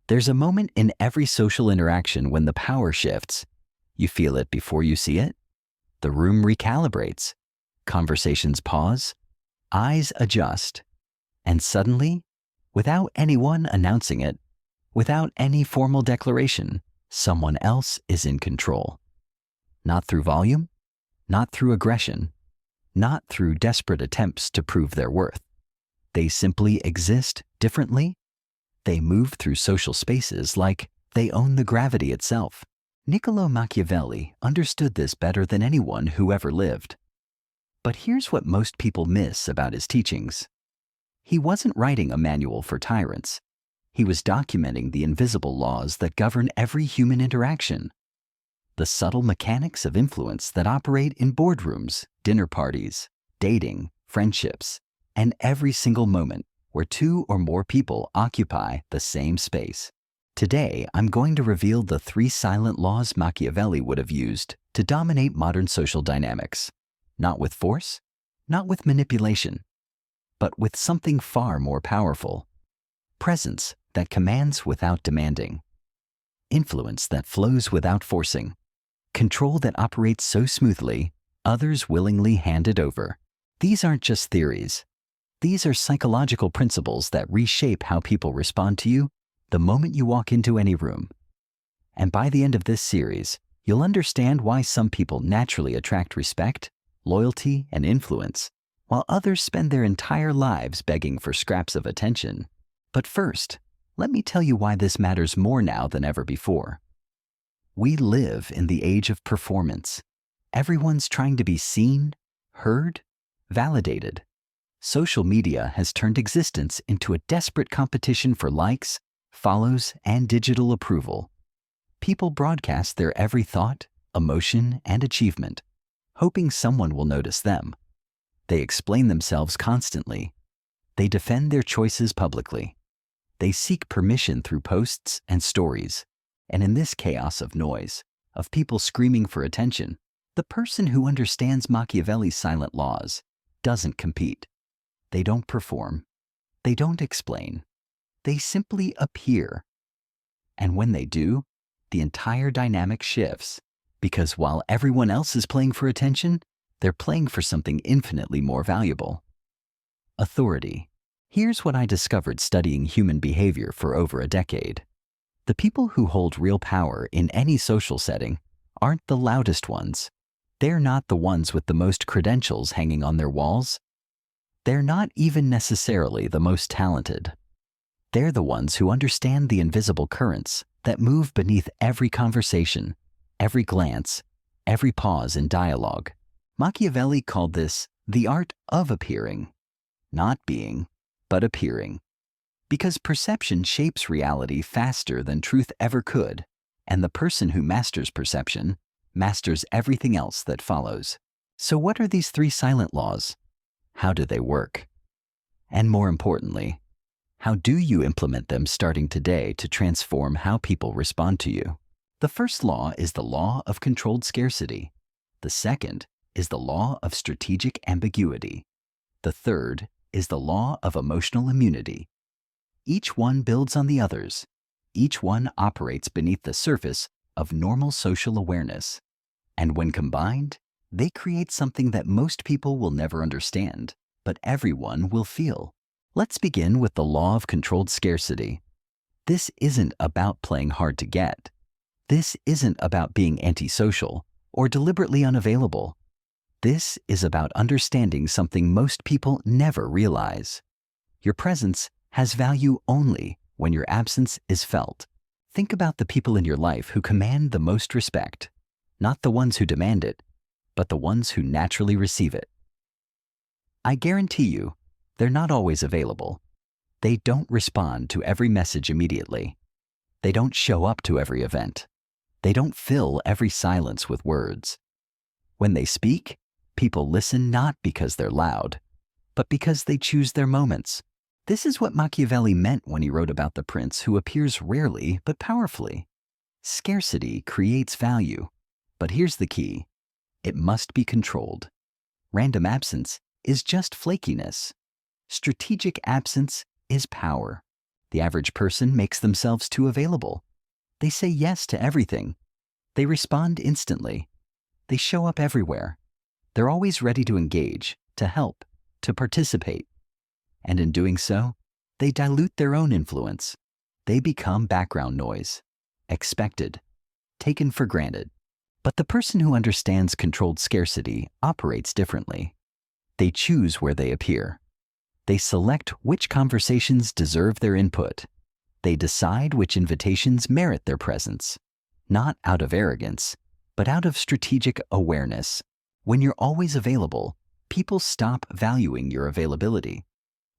There's a moment in every social interaction when the power shifts. You feel it before you see it. The room recalibrates. Conversations pause. Eyes adjust. And suddenly, without anyone announcing it, without any formal declaration, someone else is in control. Not through volume, not through aggression, not through desperate attempts to prove their worth. They simply exist differently. They move through social spaces like they own the gravity itself. Niccolo Machiavelli understood this better than anyone who ever lived. But here's what most people miss about his teachings. He wasn't writing a manual for tyrants. He was documenting the invisible laws that govern every human interaction. The subtle mechanics of influence that operate in boardrooms, dinner parties, dating, friendships, and every single moment where two or more people occupy the same space. Today, I'm going to reveal the 3 silent laws Machiavelli would have used to dominate modern social dynamics. Not with force, not with manipulation, but with something far more powerful. Presence that commands without demanding. Influence that flows without forcing. Control that operates so smoothly, others willingly hand it over. These aren't just theories. These are psychological principles that reshape how people respond to you the moment you walk into any room. And by the end of this series, you'll understand why some people naturally attract respect, loyalty, and influence, while others spend their entire lives begging for scraps of attention. But first, let me tell you why this matters more now than ever before. We live in the age of performance. Everyone's trying to be seen, heard, validated. Social media has turned existence into a desperate competition for likes, follows, and digital approval. People broadcast their every thought, emotion, and achievement, hoping someone will notice them. They explain themselves constantly. They defend their choices publicly. They seek permission through posts and stories. And in this chaos of noise, of people screaming for attention, the person who understands Machiavelli's silent laws doesn't compete. They don't perform. They don't explain. They simply appear. And when they do, the entire dynamic shifts, because while everyone else is playing for attention, they're playing for something infinitely more valuable. Authority. Here's what I discovered studying human behavior for over a decade. The people who hold real power in any social setting aren't the loudest ones. They're not the ones with the most credentials hanging on their walls. They're not even necessarily the most talented. They're the ones who understand the invisible currents that move beneath every conversation, every glance, every pause in dialogue. Machiavelli called this the art of appearing. Not being, but appearing. Because perception shapes reality faster than truth ever could, and the person who masters perception masters everything else that follows. So what are these 3 silent laws? How do they work? And more importantly, how do you implement them starting today to transform how people respond to you? The first law is the Law of Controlled Scarcity. The second is the Law of Strategic Ambiguity. The third is the Law of Emotional Immunity. Each one builds on the others. Each one operates beneath the surface of normal social awareness. And when combined, they create something that most people will never understand, but everyone will feel. Let's begin with the Law of Controlled Scarcity. This isn't about playing hard to get. This isn't about being antisocial or deliberately unavailable. This is about understanding something most people never realize. Your presence has value only when your absence is felt. Think about the people in your life who command the most respect, not the ones who demand it, but the ones who naturally receive it. I guarantee you, they're not always available. They don't respond to every message immediately. They don't show up to every event. They don't fill every silence with words. When they speak, people listen not because they're loud, but because they choose their moments. This is what Machiavelli meant when he wrote about the prince who appears rarely but powerfully. Scarcity creates value, but here's the key. It must be controlled. Random absence is just flakiness. Strategic absence is power. The average person makes themselves too available. They say yes to everything. They respond instantly. They show up everywhere. They're always ready to engage, to help, to participate. And in doing so, they dilute their own influence. They become background noise, expected, taken for granted. But the person who understands controlled scarcity operates differently. They choose where they appear. They select which conversations deserve their input. They decide which invitations merit their presence, not out of arrogance, but out of strategic awareness. When you're always available, people stop valuing your availability.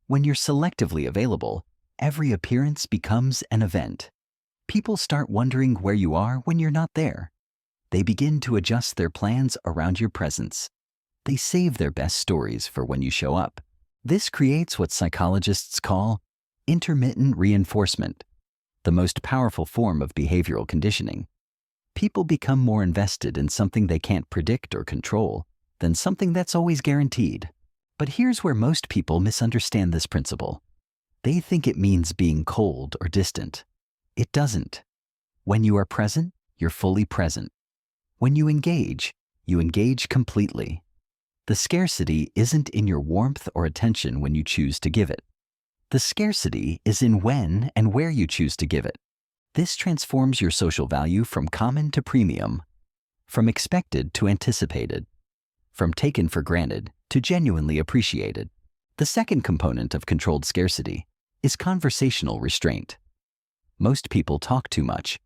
When you're selectively available, every appearance becomes an event. People start wondering where you are when you're not there. They begin to adjust their plans around your presence. They save their best stories for when you show up. This creates what psychologists call intermittent reinforcement, the most powerful form of behavioral conditioning. People become more invested in something they can't predict or control than something that's always guaranteed. But here's where most people misunderstand this principle. They think it means being cold or distant. It doesn't. When you are present, you're fully present. When you engage completely. The scarcity isn't in your warmth or attention when you choose to give it. The scarcity is in when and where you choose to give it. This transforms your social value from common to premium, from expected to anticipated, from taken for granted to genuinely appreciated. The second component of controlled scarcity is conversational restraint. Most people talk too much.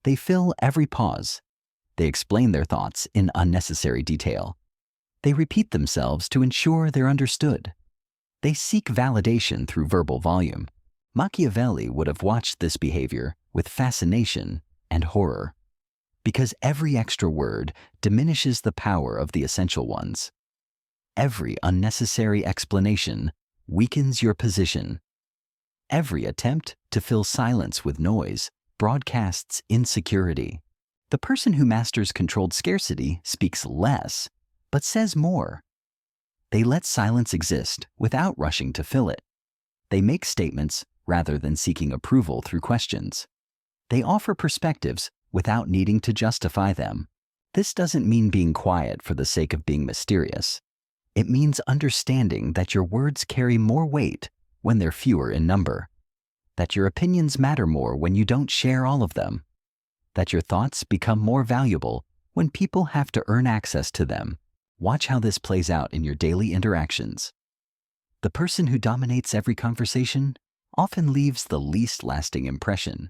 They fill every pause. They explain their thoughts in unnecessary detail. They repeat themselves to ensure they're understood. They seek validation through verbal volume. Machiavelli would have watched this behavior with fascination and horror, because every extra word diminishes the power of the essential ones. Every unnecessary explanation weakens your position. Every attempt to fill silence with noise broadcasts insecurity. The person who masters controlled scarcity speaks less, but says more. They let silence exist without rushing to fill it. They make statements rather than seeking approval through questions. They offer perspectives without needing to justify them. This doesn't mean being quiet for the sake of being mysterious. It means understanding that your words carry more weight when they're fewer in number, that your opinions matter more when you don't share all of them, that your thoughts become more valuable when people have to earn access to them. Watch how this plays out in your daily interactions. The person who dominates every conversation often leaves the least lasting impression.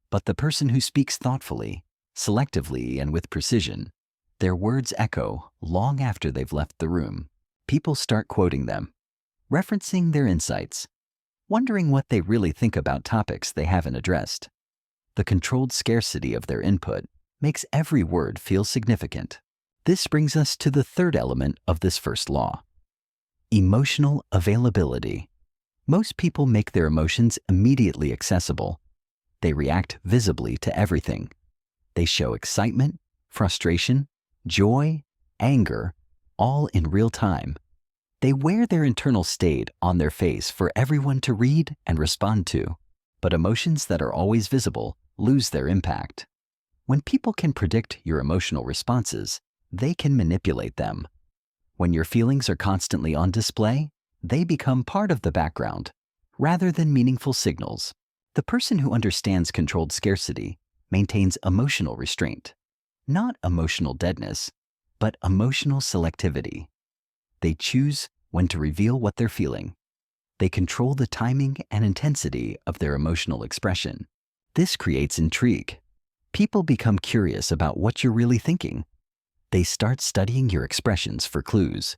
But the person who speaks thoughtfully, selectively, and with precision, their words echo long after they've left the room. People start quoting them, referencing their insights, wondering what they really think about topics they haven't addressed. The controlled scarcity of their input makes every word feel significant. This brings us to the third element of this first law: emotional availability. Most people make their emotions immediately accessible. They react visibly to everything. They show excitement, frustration, joy, anger, all in real time. They wear their internal state on their face for everyone to read and respond to. But emotions that are always visible lose their impact. When people can predict your emotional responses, they can manipulate them. When your feelings are constantly on display, they become part of the background, rather than meaningful signals. The person who understands controlled scarcity maintains emotional restraint, not emotional deadness, but emotional selectivity. They choose when to reveal what they're feeling. They control the timing and intensity of their emotional expression. This creates intrigue. People become curious about what you're really thinking. They start studying your expressions for clues.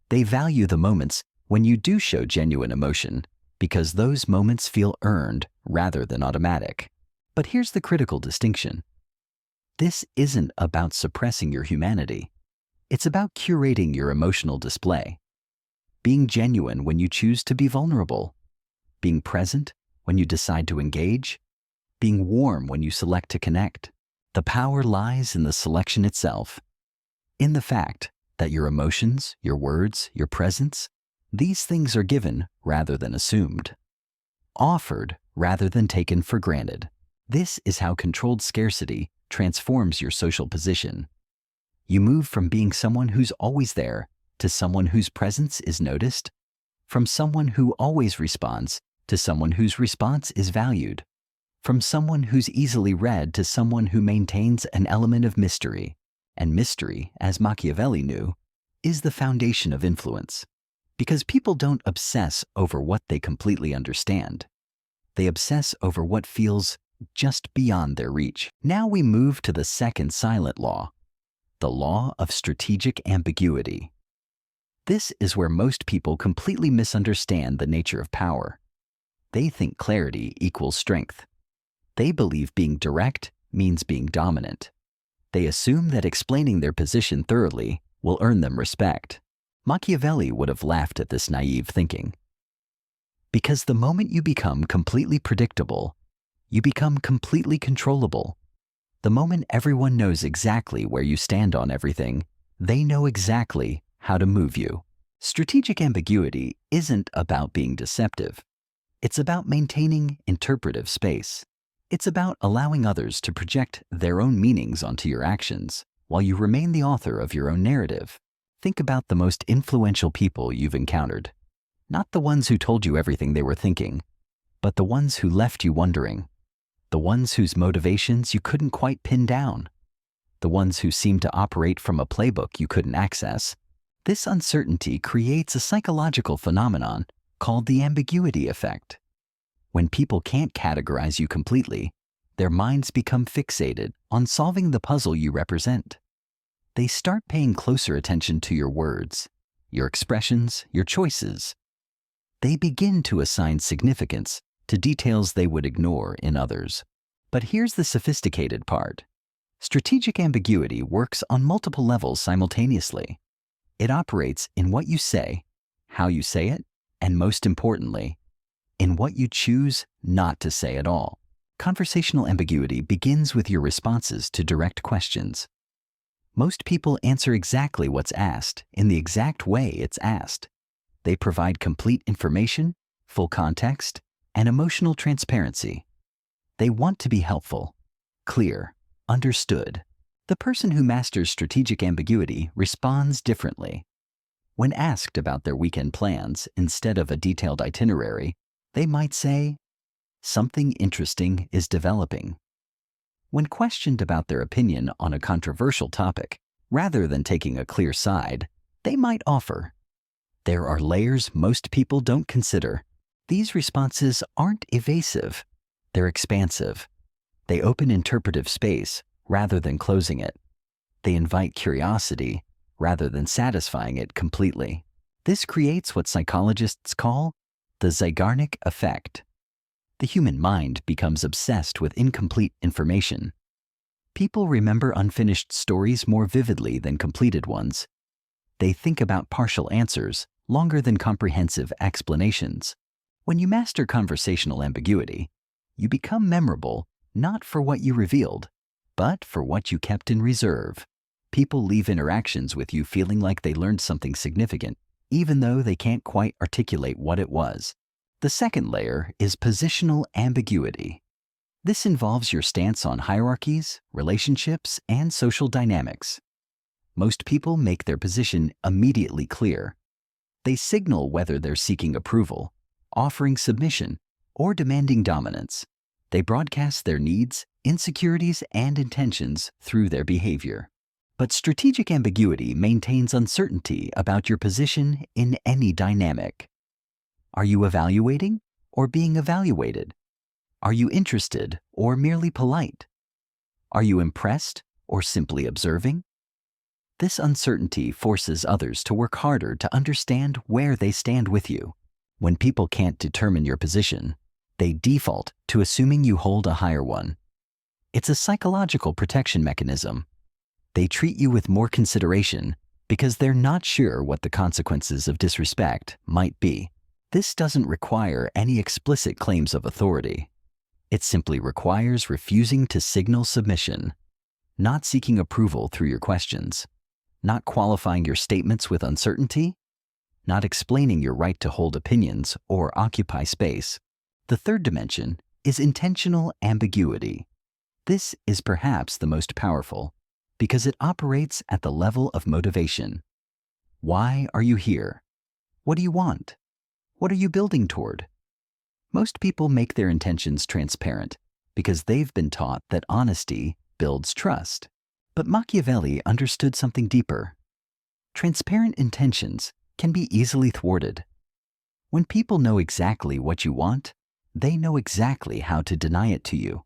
They value the moments when you do show genuine emotion, because those moments feel earned rather than automatic. But here's the critical distinction. This isn't about suppressing your humanity. It's about curating your emotional display. Being genuine when you choose to be vulnerable. Being present when you decide to engage. Being warm when you select to connect. The power lies in the selection itself. In the fact that your emotions, your words, your presence, these things are given rather than assumed, offered rather than taken for granted. This is how controlled scarcity transforms your social position. You move from being someone who's always there to someone whose presence is noticed, from someone who always responds to someone whose response is valued, from someone who's easily read to someone who maintains an element of mystery. And mystery, as Machiavelli knew, is the foundation of influence. Because people don't obsess over what they completely understand. They obsess over what feels just beyond their reach. Now we move to the second silent law, the Law of Strategic Ambiguity. This is where most people completely misunderstand the nature of power. They think clarity equals strength. They believe being direct means being dominant. They assume that explaining their position thoroughly will earn them respect. Machiavelli would have laughed at this naive thinking. Because the moment you become completely predictable, you become completely controllable. The moment everyone knows exactly where you stand on everything, they know exactly how to move you. Strategic ambiguity isn't about being deceptive. It's about maintaining interpretive space. It's about allowing others to project their own meanings onto your actions while you remain the author of your own narrative. Think about the most influential people you've encountered. Not the ones who told you everything they were thinking, but the ones who left you wondering. The ones whose motivations you couldn't quite pin down. The ones who seemed to operate from a playbook you couldn't access. This uncertainty creates a psychological phenomenon called the ambiguity effect. When people can't categorize you completely, their minds become fixated on solving the puzzle you represent. They start paying closer attention to your words, your expressions, your choices. They begin to assign significance to details they would ignore in others. But here's the sophisticated part. Strategic ambiguity works on multiple levels simultaneously. It operates in what you say, how you say it, and most importantly, in what you choose not to say at all. Conversational ambiguity begins with your responses to direct questions. Most people answer exactly what's asked in the exact way it's asked. They provide complete information, full context, and emotional transparency. They want to be helpful, clear, understood. The person who masters strategic ambiguity responds differently. When asked about their weekend plans instead of a detailed itinerary, they might say, "Something interesting is developing." When questioned about their opinion on a controversial topic, rather than taking a clear side, they might offer, "There are layers most people don't consider." These responses aren't evasive. They're expansive. They open interpretive space rather than closing it. They invite curiosity rather than satisfying it completely. This creates what psychologists call the Zeigarnik effect. The human mind becomes obsessed with incomplete information. People remember unfinished stories more vividly than completed ones. They think about partial answers longer than comprehensive explanations. When you master conversational ambiguity, you become memorable not for what you revealed, but for what you kept in reserve. People leave interactions with you feeling like they learned something significant, even though they can't quite articulate what it was. The second layer is positional ambiguity. This involves your stance on hierarchies, relationships, and social dynamics. Most people make their position immediately clear. They signal whether they're seeking approval, offering submission, or demanding dominance. They broadcast their needs, insecurities, and intentions through their behavior. But strategic ambiguity maintains uncertainty about your position in any dynamic. Are you evaluating or being evaluated? Are you interested or merely polite? Are you impressed or simply observing? This uncertainty forces others to work harder to understand where they stand with you. When people can't determine your position, they default to assuming you hold a higher one. It's a psychological protection mechanism. They treat you with more consideration because they're not sure what the consequences of disrespect might be. This doesn't require any explicit claims of authority. It simply requires refusing to signal submission, not seeking approval through your questions, not qualifying your statements with uncertainty, not explaining your right to hold opinions or occupy space. The third dimension is intentional ambiguity. This is perhaps the most powerful because it operates at the level of motivation. Why are you here? What do you want? What are you building toward? Most people make their intentions transparent because they've been taught that honesty builds trust. But Machiavelli understood something deeper. Transparent intentions can be easily thwarted. When people know exactly what you want, they know exactly how to deny it to you.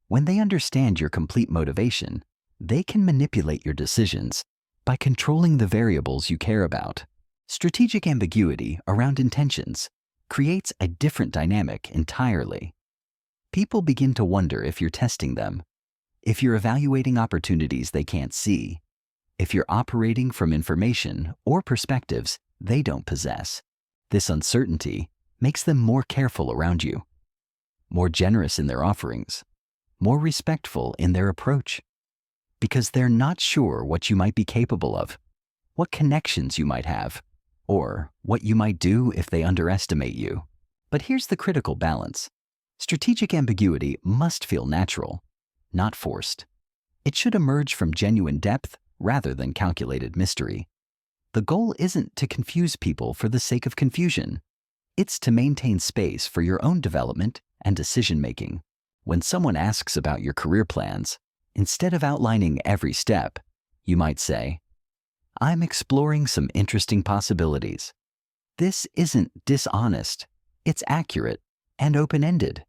When they understand your complete motivation, they can manipulate your decisions by controlling the variables you care about. Strategic ambiguity around intentions creates a different dynamic entirely. People begin to wonder if you're testing them, if you're evaluating opportunities they can't see, if you're operating from information or perspectives they don't possess. This uncertainty makes them more careful around you, more generous in their offerings, more respectful in their approach, because they're not sure what you might be capable of, what connections you might have, or what you might do if they underestimate you. But here's the critical balance. Strategic ambiguity must feel natural, not forced. It should emerge from genuine depth rather than calculated mystery. The goal isn't to confuse people for the sake of confusion. It's to maintain space for your own development and decision-making. When someone asks about your career plans, instead of outlining every step, you might say, "I'm exploring some interesting possibilities." This isn't dishonest. It's accurate and open-ended.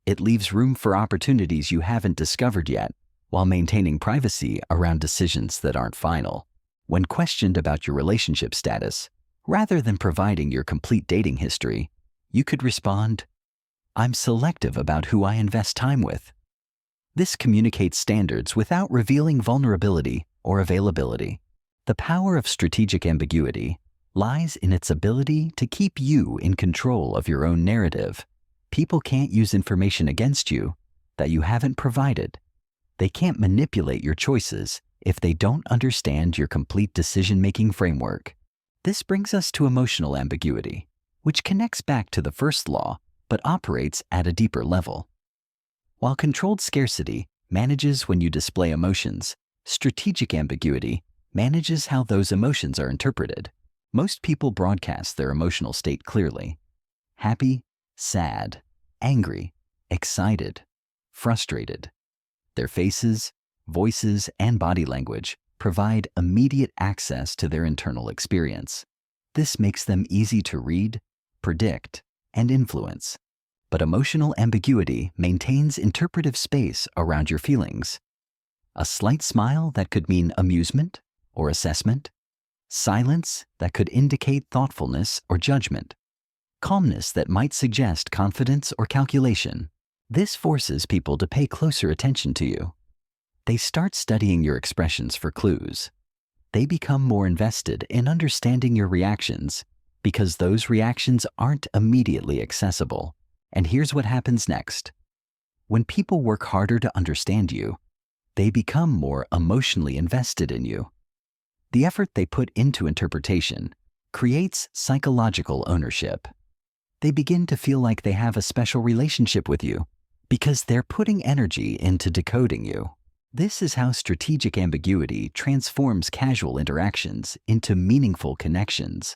It leaves room for opportunities you haven't discovered yet, while maintaining privacy around decisions that aren't final. When questioned about your relationship status, rather than providing your complete dating history, you could respond, "I'm selective about who I invest time with." This communicates standards without revealing vulnerability or availability. The power of strategic ambiguity lies in its ability to keep you in control of your own narrative. People can't use information against you that you haven't provided. They can't manipulate your choices if they don't understand your complete decision-making framework. This brings us to emotional ambiguity, which connects back to the first law but operates at a deeper level. While controlled scarcity manages when you display emotions, strategic ambiguity manages how those emotions are interpreted. Most people broadcast their emotional state clearly: happy, sad, angry, excited, frustrated. Their faces, voices, and body language provide immediate access to their internal experience. This makes them easy to read, predict, and influence. But emotional ambiguity maintains interpretive space around your feelings. A slight smile that could mean amusement or assessment, silence that could indicate thoughtfulness or judgment, calmness that might suggest confidence or calculation. This forces people to pay closer attention to you. They start studying your expressions for clues. They become more invested in understanding your reactions because those reactions aren't immediately accessible. And here's what happens next. When people work harder to understand you, they become more emotionally invested in you. The effort they put into interpretation creates psychological ownership. They begin to feel like they have a special relationship with you because they're putting energy into decoding you. This is how strategic ambiguity transforms casual interactions into meaningful connections.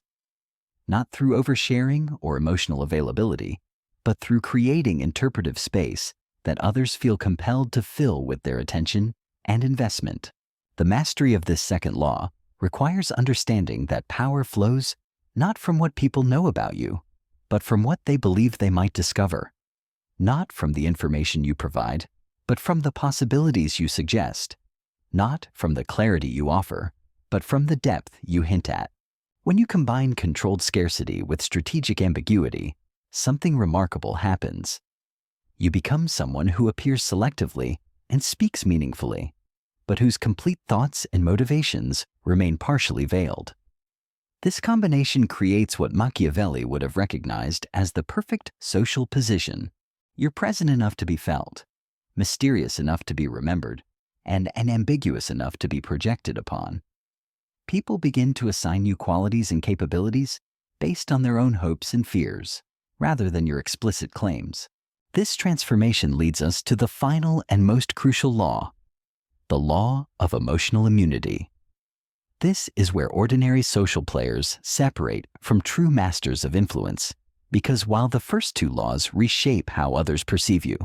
Not through oversharing or emotional availability, but through creating interpretive space that others feel compelled to fill with their attention and investment. The mastery of this second law requires understanding that power flows not from what people know about you, but from what they believe they might discover. Not from the information you provide, but from the possibilities you suggest. Not from the clarity you offer, but from the depth you hint at. When you combine controlled scarcity with strategic ambiguity, something remarkable happens. You become someone who appears selectively and speaks meaningfully, but whose complete thoughts and motivations remain partially veiled. This combination creates what Machiavelli would have recognized as the perfect social position. You're present enough to be felt, mysterious enough to be remembered, and ambiguous enough to be projected upon. People begin to assign you qualities and capabilities based on their own hopes and fears, rather than your explicit claims. This transformation leads us to the final and most crucial law, the law of emotional immunity. This is where ordinary social players separate from true masters of influence, because while the first two laws reshape how others perceive you,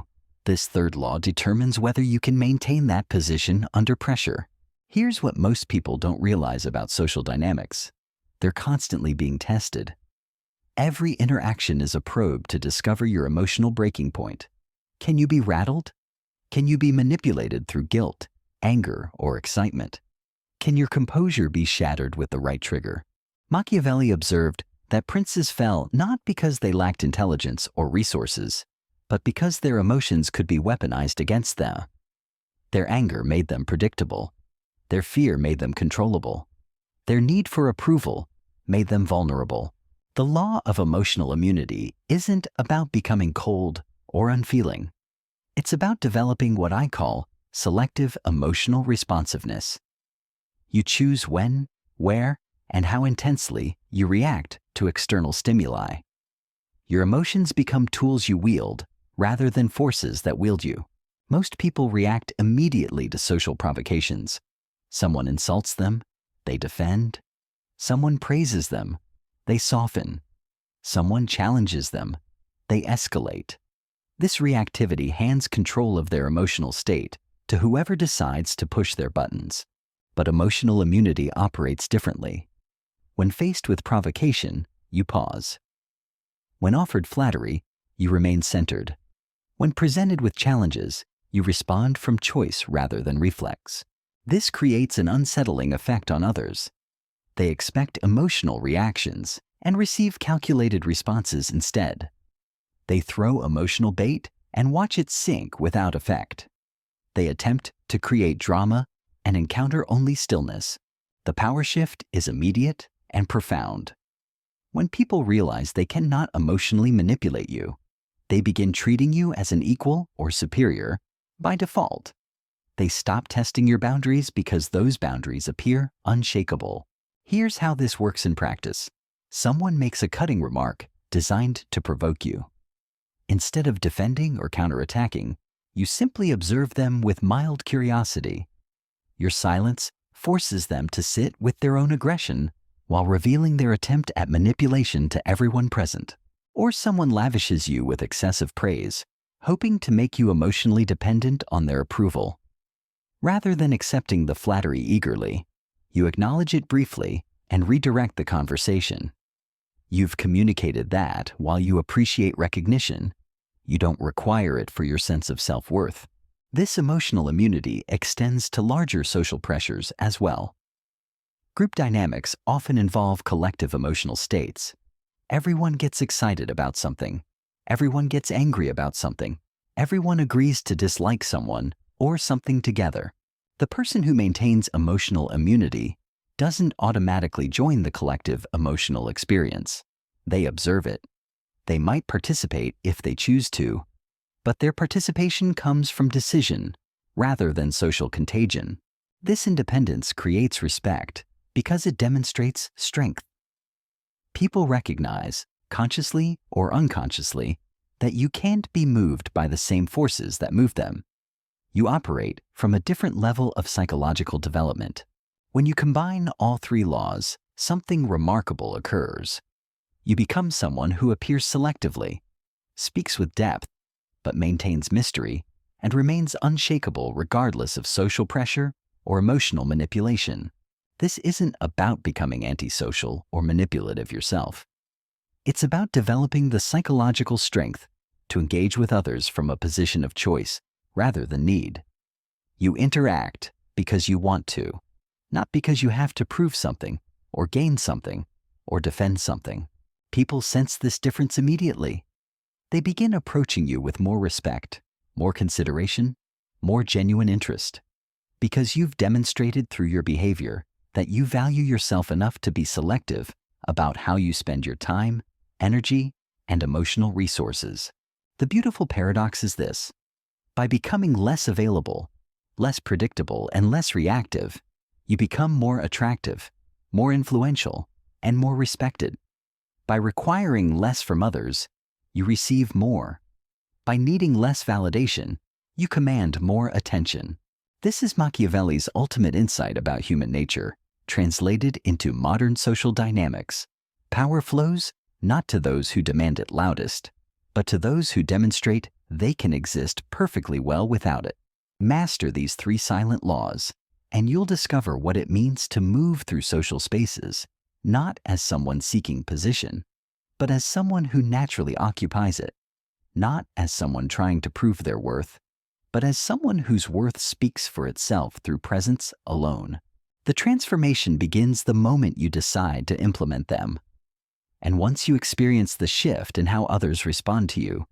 this third law determines whether you can maintain that position under pressure. Here's what most people don't realize about social dynamics. They're constantly being tested. Every interaction is a probe to discover your emotional breaking point. Can you be rattled? Can you be manipulated through guilt, anger, or excitement? Can your composure be shattered with the right trigger? Machiavelli observed that princes fell not because they lacked intelligence or resources, but because their emotions could be weaponized against them. Their anger made them predictable. Their fear made them controllable. Their need for approval made them vulnerable. The law of emotional immunity isn't about becoming cold or unfeeling. It's about developing what I call selective emotional responsiveness. You choose when, where, and how intensely you react to external stimuli. Your emotions become tools you wield rather than forces that wield you. Most people react immediately to social provocations. Someone insults them, they defend. Someone praises them, they soften. Someone challenges them, they escalate. This reactivity hands control of their emotional state to whoever decides to push their buttons. But emotional immunity operates differently. When faced with provocation, you pause. When offered flattery, you remain centered. When presented with challenges, you respond from choice rather than reflex. This creates an unsettling effect on others. They expect emotional reactions and receive calculated responses instead. They throw emotional bait and watch it sink without effect. They attempt to create drama and encounter only stillness. The power shift is immediate and profound. When people realize they cannot emotionally manipulate you, they begin treating you as an equal or superior by default. They stop testing your boundaries because those boundaries appear unshakable. Here's how this works in practice. Someone makes a cutting remark designed to provoke you. Instead of defending or counterattacking, you simply observe them with mild curiosity. Your silence forces them to sit with their own aggression while revealing their attempt at manipulation to everyone present. Or someone lavishes you with excessive praise, hoping to make you emotionally dependent on their approval. Rather than accepting the flattery eagerly, you acknowledge it briefly and redirect the conversation. You've communicated that while you appreciate recognition, you don't require it for your sense of self-worth. This emotional immunity extends to larger social pressures as well. Group dynamics often involve collective emotional states. Everyone gets excited about something. Everyone gets angry about something. Everyone agrees to dislike someone or something together. The person who maintains emotional immunity doesn't automatically join the collective emotional experience. They observe it. They might participate if they choose to, but their participation comes from decision rather than social contagion. This independence creates respect because it demonstrates strength. People recognize, consciously or unconsciously, that you can't be moved by the same forces that move them. You operate from a different level of psychological development. When you combine all three laws, something remarkable occurs. You become someone who appears selectively, speaks with depth, but maintains mystery, and remains unshakable regardless of social pressure or emotional manipulation. This isn't about becoming antisocial or manipulative yourself. It's about developing the psychological strength to engage with others from a position of choice rather than need. You interact because you want to, not because you have to prove something or gain something or defend something. People sense this difference immediately. They begin approaching you with more respect, more consideration, more genuine interest, because you've demonstrated through your behavior that you value yourself enough to be selective about how you spend your time, energy, and emotional resources. The beautiful paradox is this: by becoming less available, less predictable, and less reactive, you become more attractive, more influential, and more respected. By requiring less from others, you receive more. By needing less validation, you command more attention. This is Machiavelli's ultimate insight about human nature, translated into modern social dynamics. Power flows not to those who demand it loudest, but to those who demonstrate they can exist perfectly well without it. Master these 3 silent laws, and you'll discover what it means to move through social spaces, not as someone seeking position, but as someone who naturally occupies it, not as someone trying to prove their worth, but as someone whose worth speaks for itself through presence alone. The transformation begins the moment you decide to implement them. And once you experience the shift in how others respond to you,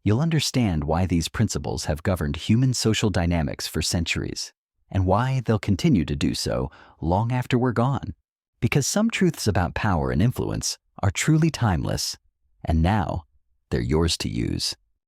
you'll understand why these principles have governed human social dynamics for centuries, and why they'll continue to do so long after we're gone. Because some truths about power and influence are truly timeless, and now they're yours to use.